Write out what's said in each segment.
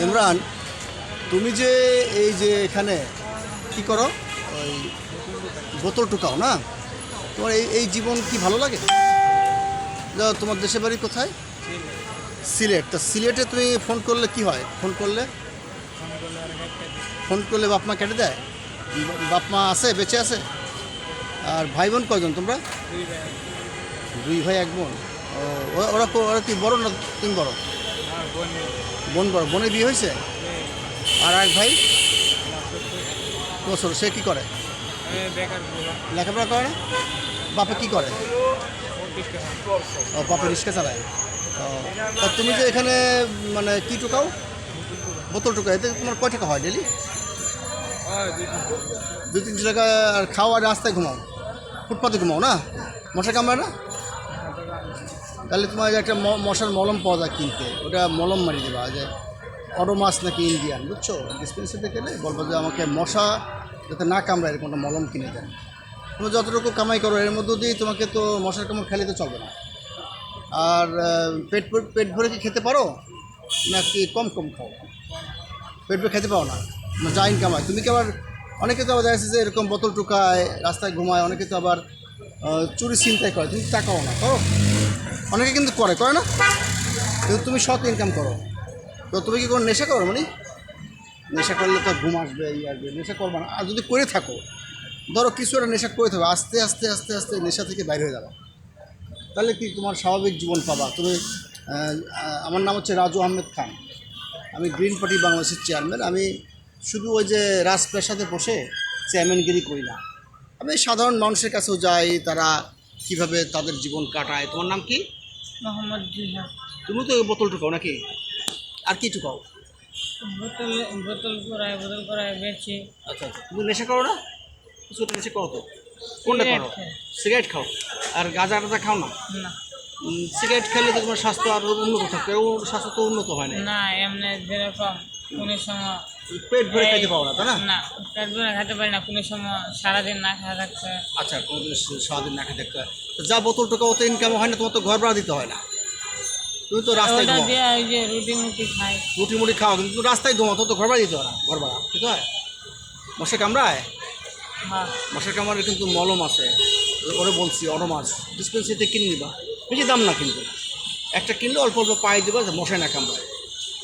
ইমরান, তুমি যে এই যে এখানে কি করো, ওই বোতল টুকাও না, তোমার এই এই জীবন কি ভালো লাগে? তোমার দেশের বাড়ি কোথায়? সিলেট। তা সিলেটে তুমি ফোন করলে কি হয়? ফোন করলে বাপ মা কেটে দেয়? বাপ মা আছে, বেঁচে আছে? আর ভাই বোন কয়জন তোমরা? দুই ভাই এক বোন। ও, ওরা কি বড় না তুমি বড়? বোন বড়। বোনের বিয়ে হয়েছে? আর এক ভাই বছর, সে কি করে? লেখাপড়া করে না? বাপে কি করে? ও, বাপে রিক্সা চালায়। ও, তা তুমি যে এখানে মানে কি টুকাও? বোতল টুকাও। এতে তোমার কয় টাকা হয় ডেলি? 2-3 টাকা। আর খাওয়া রাস্তায় ঘুমাও, ফুটপাতে ঘুমাও না? মশা কামড়ায় না? তাহলে তোমার একটা মশার মলম পাওয়া যায় কিনতে, ওটা মলম মারি দেবা, যে অডোমাস নাকি ইন্ডিয়ান, বুঝছো? ডিসপেন্সারিতে গেলে বলবো যে আমাকে মশা যাতে না কামড়ায় এরকম একটা মলম কিনে দেন। তুমি যতটুকু কামাই করো এর মধ্য দিয়েই তোমাকে তো মশার কামড় খেলে তো চলবে না। আর পেট ভরে কি খেতে পারো নাকি কম কম খাও? পেট ভরে খেতে পারো না, যা ইনকাম হয়। তুমি কি আবার, অনেকে তো আবার দেখা যাচ্ছে যে এরকম বোতল টুকায়, রাস্তায় ঘুমায়, অনেকে তো আবার চুরি ছিনতাই করে। তুমি টাকাও না করো? অনেকে কিন্তু করে না? কিন্তু তুমি সৎ ইনকাম করো। তো তুমি কি কোনো নেশা করো? মানে নেশা করলে তো ঘুম আসবে, এই আসবে, নেশা করবে না। আর যদি করে থাকো, ধরো কিছু একটা নেশা করে থাকো, আস্তে আস্তে আস্তে আস্তে নেশা থেকে বাইরে হয়ে যাবে, তাহলে কি তোমার স্বাভাবিক জীবন পাবা তুমি। আমার নাম হচ্ছে রাজু আহমেদ খান। আমি গ্রিন পার্টি বাংলাদেশের চেয়ারম্যান। আমি শুধু ওই যে রাজপ্রাসাদে বসে চেয়ারম্যানগিরি করি না, আমি সাধারণ মানুষের কাছেও যাই, তারা কিভাবে তাদের জীবন কাটায়। তোমার নাম কি? মোহাম্মদ জিহাদ। তুমি তো বোতল টুকাও নাকি? আর কি টুকাও? বোতল বোতল করায় বেচি। আচ্ছা আচ্ছা, তুমি নেশা করো না? কিছুটা নেশা করো তো? কোনটা সিগারেট করো? খাই। সিগারেট খাও? আর গাঁজা টাজা খাও না? না সিগারেট খেলে তো তোমার স্বাস্থ্য আরও উন্নত থাকবে, এবং স্বাস্থ্য তো উন্নত হয় না। না, এমনি যেরকম কোনো সময় পেট ভরে খাইতে পারো না, তাই না? না, পেট ভরে খেতে পারি না, কোনো সময় সারাদিন না খাওয়া থাকতে হয়। আচ্ছা, কোনোদিন সারাদিন না খেয়ে দেখতে হয়। তো যা বোতল টোকা অত ইনকাম হয় না, তোমার তো ঘর ভাড়া দিতে হয় না, তুমি তো রাস্তায় ওটা ঘুমাও। দিয়ে ওই যে রুটি মুটি খাই। রুটি মুটি খাও, কিন্তু তুমি রাস্তায় ঘুমাও, তো ঘর ভাড়া দিতে হয় না, ঘর ভাড়া দিতে হয়। মশা কামড়ায়? হ্যাঁ, মশার কামড়ের কিন্তু মলম আছে, ওরে বলছি অরমাস, ডিসপেন্সারিতে কিনে নিবা, বেশি দাম না কিন্তু। একটা কিনলে অল্প অল্প পায়ে দেবা, যে মশায় না কামড়ায়।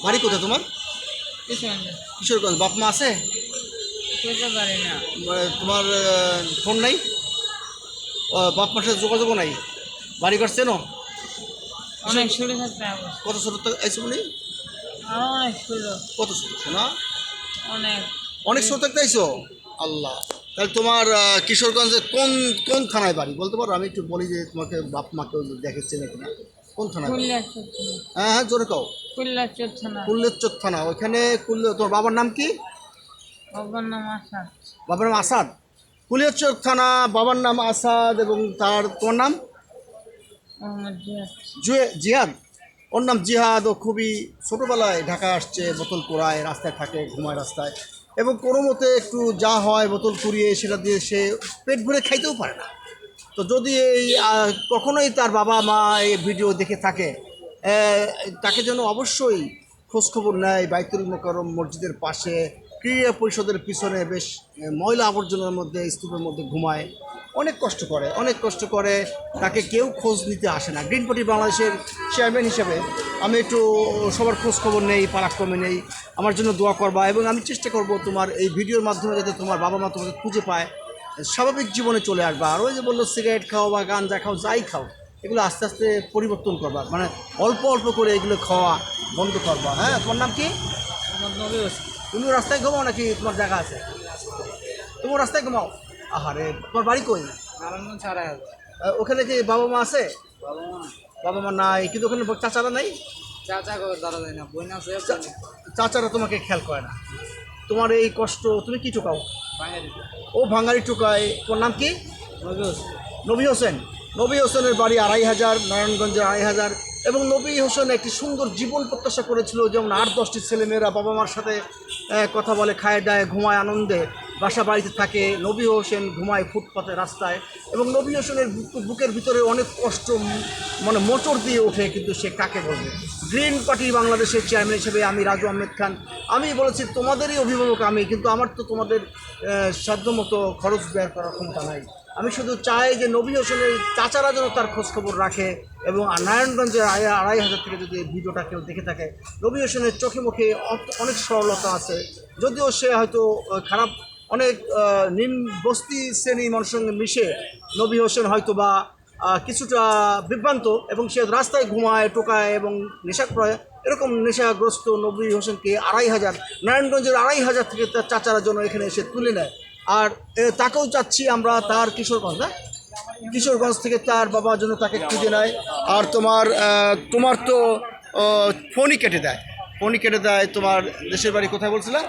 বাড়ি কোথায় তোমার? কিছু না, কিশোরগঞ্জ। বাপ মা আছে? খেতে পারি না। তোমার ফোন নাই? বাপ মার সাথে যোগাযোগও নাই? বাড়িঘর চেনো? অনেক ছোটো থাকতে হবে। কত ছোট আইসো বলি? আরো অনেক ছোটো, কত ছোট না? অনেক। অনেক ছোট থাকতে আইসো? আল্লাহ। তাহলে তোমার কিশোরগঞ্জে কোন কোন থানায় বাড়ি বলতে পারো? আমি একটু বলি যে তোমাকে বাপ মাকে দেখেছে নাকি না। কোন থানায় বাড়ি? কুল্লাচর থানা। হ্যাঁ হ্যাঁ, জোরে কও। কুল্লাচর থানা। কুল্লেরচর থানা। ওইখানে তোমার বাবার নাম কি? বাবার নাম আসাদ। বাবার নাম আসাদ। কুলিয়ারচর থানা, বাবার নাম আসাদ, এবং তোমার নাম? মোহাম্মদ জিহাদ। জিহাদ। ওর নাম জিহাদ। ও খুবই ছোটোবেলায় ঢাকা আসছে, বোতল কুড়ায়, রাস্তায় থাকে, ঘুমায় রাস্তায়, এবং কোনো মতে একটু যা হয় বোতল কুড়িয়ে সেটা দিয়ে সে পেট ভরে খাইতেও পারে না। তো যদি এই কখনোই তার বাবা মা এই ভিডিও দেখে থাকে, তাকে যেন অবশ্যই খোঁজখবর নেয়। বাইতুল মোকাররম মসজিদের পাশে ক্রীড়া পরিষদের পিছনে বেশ ময়লা আবর্জনার মধ্যে, স্তূপের মধ্যে ঘুমায়, অনেক কষ্ট করে, তাকে কেউ খোঁজ নিতে আসে না। গ্রিন পার্টি বাংলাদেশের চেয়ারম্যান হিসেবে আমি একটু সবার খোঁজ খবর নেই, পারাক্রমে নেই। আমার জন্য দোয়া করবা, এবং আমি চেষ্টা করব তোমার এই ভিডিওর মাধ্যমে যাতে তোমার বাবা মা তোমাকে খুঁজে পায়, স্বাভাবিক জীবনে চলে আসবা। আর ওই যে বললো সিগারেট খাও বা গাঞ্জা খাও, যাই খাও, এগুলো আস্তে আস্তে পরিবর্তন করবা, মানে অল্প অল্প করে এগুলো খাওয়া বন্ধ করবা। হ্যাঁ, তোমার নাম কি? মোহাম্মদ নবী হোসেন। তুমিও রাস্তায় ঘুমাও নাকি তোমার জায়গা আছে? তুমিও রাস্তায় ঘুমাও? আহারে, তোমার বাড়ি কই? নারায়ণগঞ্জ 4,000। ওখানে কি বাবা মা আছে? বাবা মা বাবা মা নাই, কিন্তু ওখানে চাচারা নাই? চাচা দাঁড়া যায় না, বোন আছে। চাচারা তোমাকে খেয়াল করে না। তোমার এই কষ্ট, তুমি কি টুকাও? বাঙালি। ও ভাঙারি টুকায়। তোমার নাম কি? নবী হোসেন। নবী হোসেন। নবী হোসেনের বাড়ি 2,500, নারায়ণগঞ্জে 2,500। এবং নবী হোসেন একটি সুন্দর জীবন প্রত্যাশা করেছিল, যেমন 8-10টি ছেলেমেয়েরা বাবা মার সাথে কথা বলে, খায় দায়, ঘুমায় আনন্দে, বাসা বাড়িতে থাকে। নবী হোসেন ঘুমায় ফুটপাতে, রাস্তায়। এবং নবী হোসেনের বুকের ভিতরে অনেক কষ্ট, মানে মোচড় দিয়ে ওঠে, কিন্তু সে কাকে বলবে? গ্রিন পার্টি বাংলাদেশের চেয়ারম্যান হিসেবে আমি রাজু আহমেদ খান, আমি বলেছি তোমাদেরই অভিভাবক আমি, কিন্তু আমার তো তোমাদের সাধ্যমতো খরচ ব্যয় করার ক্ষমতা নাই। আমি শুধু চাই যে নবী হোসেনের চাচারা যেন তার খোঁজখবর রাখে, এবং নারায়ণগঞ্জে 2,500 থেকে যদি ভিডিওটা কেউ দেখে থাকে, নবী হোসেনের চোখে মুখে অনেক সরলতা আছে, যদিও সে হয়তো খারাপ অনেক নিম্ন বস্তি শ্রেণী মানুষের সঙ্গে মিশে নবী হোসেন হয়তো বা কিছুটা বিভ্রান্ত, এবং সে রাস্তায় ঘুমায়, টোকায় এবং নেশা করে। এরকম নেশাগ্রস্ত নবী হোসেনকে 2,500 নারায়ণগঞ্জের 2,500 থেকে তার চাচারা জন্য এখানে এসে তুলে নেয়। আর তাকেও চাচ্ছি আমরা তার কিশোরগঞ্জ থেকে তার বাবার জন্য তাকে খুঁজে নেয়। আর তোমার তো ফোনই কেটে দেয়, তোমার দেশের বাড়ি কোথায় বলছিলাম?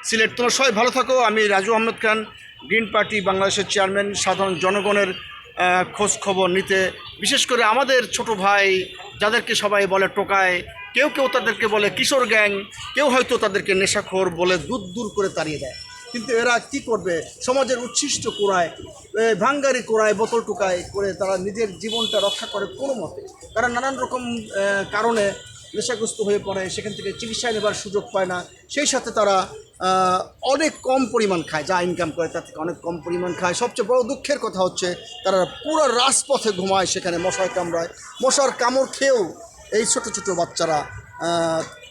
সিলেট। তোমার সবাই ভালো থাকো। আমি রাজু আহমেদ খান, গ্রিন পার্টি বাংলাদেশের চেয়ারম্যান, সাধারণ জনগণের খোঁজ খবর নিতে, বিশেষ করে আমাদের ছোট ভাই যাদেরকে সবাই বলে টোকায়, কেউ তাদেরকে বলে কিশোর গ্যাং, কেউ হয়তো তাদেরকে নেশাখোর বলে দূর করে তাড়িয়ে দেয়। কিন্তু এরা কি করবে? সমাজের উচ্ছিষ্ট কোড়ায়, ভাঙ্গারি কোড়ায়, বোতল টোকায় করে তারা নিজের জীবনটা রক্ষা করে কোনো মতে। তারা নানান রকম কারণে নেশাগ্রস্ত হয়ে পড়ে, সেখান থেকে চিকিৎসায় নেবার সুযোগ পায় না। সেই সাথে তারা অনেক কম পরিমাণ খায়, যা ইনকাম করে তার থেকে অনেক কম পরিমাণ খায়। সবচেয়ে বড় দুঃখের কথা হচ্ছে তারা পুরো রাজপথে ঘুমায়, সেখানে মশায় কামড়ায়। মশার কামড় খেয়েও এই ছোট ছোট বাচ্চারা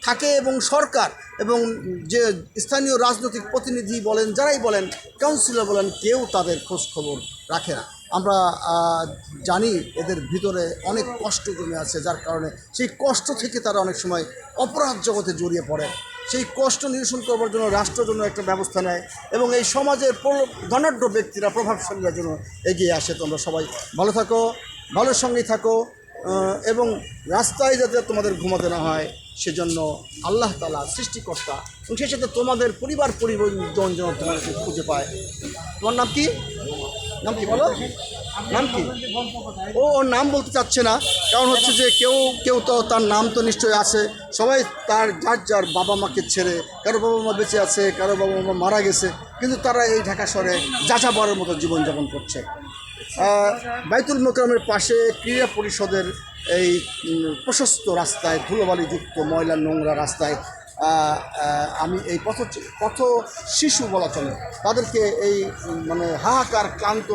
থাকে, এবং সরকার এবং যে স্থানীয় রাজনৈতিক প্রতিনিধি বলেন, যারাই বলেন, কাউন্সিলর বলেন, কেউ তাদের খোঁজ খবর রাখে না। আমরা জানি এদের ভিতরে অনেক কষ্ট জমে আছে, যার কারণে সেই কষ্ট থেকে তারা অনেক সময় অপরাধ জগতে জড়িয়ে পড়ে। সেই কষ্ট নিরসন করবার জন্য রাষ্ট্র জন্য একটা ব্যবস্থা নেয়, এবং এই সমাজের ধনাঢ্য ব্যক্তিরা, প্রভাবশালীরা জন্য এগিয়ে আসে। তোমরা সবাই ভালো থাকো, ভালোর সঙ্গেই থাকো, এবং রাস্তায় যাতে তোমাদের ঘুমাতে না হয় সেজন্য আল্লাহ তাআলা সৃষ্টিকর্তা, এবং সেই সাথে তোমাদের পরিবার যেন তোমাদেরকে খুঁজে পায়। তোমার নাম কি বলো? নাম কি? ওর নাম বলতে চাচ্ছে না, কারণ হচ্ছে যে কেউ তো তার নাম তো নিশ্চয়ই আছে। সবাই তার যার বাবা মাকে ছেড়ে, কারো বাবা মা বেঁচে আছে, কারো বাবা মা মারা গেছে, কিন্তু তারা এই ঢাকা শহরে যাযাবরের মতো জীবনযাপন করছে। বাইতুল মোকাররমের পাশে ক্রীড়া পরিষদের এই প্রশস্ত রাস্তায়, ধুলোবালিযুক্ত ময়লা নোংরা রাস্তায় আমি এই পথ শিশু বলা চলে, তাদেরকে এই মানে হাহাকার, ক্লান্ত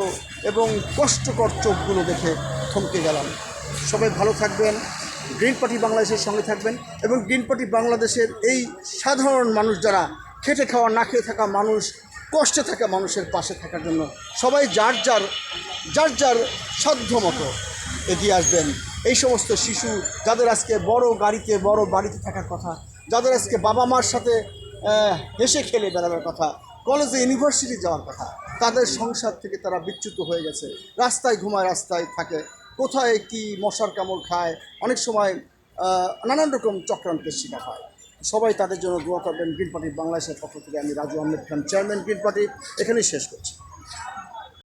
এবং কষ্টকর চোখগুলো দেখে থমকে গেলাম। সবাই ভালো থাকবেন, গ্রিন পার্টি বাংলাদেশের সঙ্গে থাকবেন, এবং গ্রিন পার্টি বাংলাদেশের এই সাধারণ মানুষ, যারা খেটে খাওয়া না খেয়ে থাকা মানুষ, কষ্টে থাকা মানুষের পাশে থাকার জন্য সবাই যার যার সাধ্য মতো এগিয়ে আসবেন। এই সমস্ত শিশু যাদের আজকে বড় বাড়িতে থাকার কথা, যাদের আজকে বাবা মার সাথে হেসে খেলে বেড়ানোর কথা, কলেজে ইউনিভার্সিটি যাওয়ার কথা, তাদের সংসার থেকে তারা বিচ্যুত হয়ে গেছে। রাস্তায় ঘুমায়, রাস্তায় থাকে, কোথায় কি মশার কামড় খায়, অনেক সময় নানান রকম চক্রান্তের শিকার হয়। সবাই তাদের জন্য দোয়া করবেন। গ্রিন পার্টি বাংলাদেশের পক্ষ থেকে আমি Raju Ahmed Khan, chairman, green party, এখানেই শেষ করছি।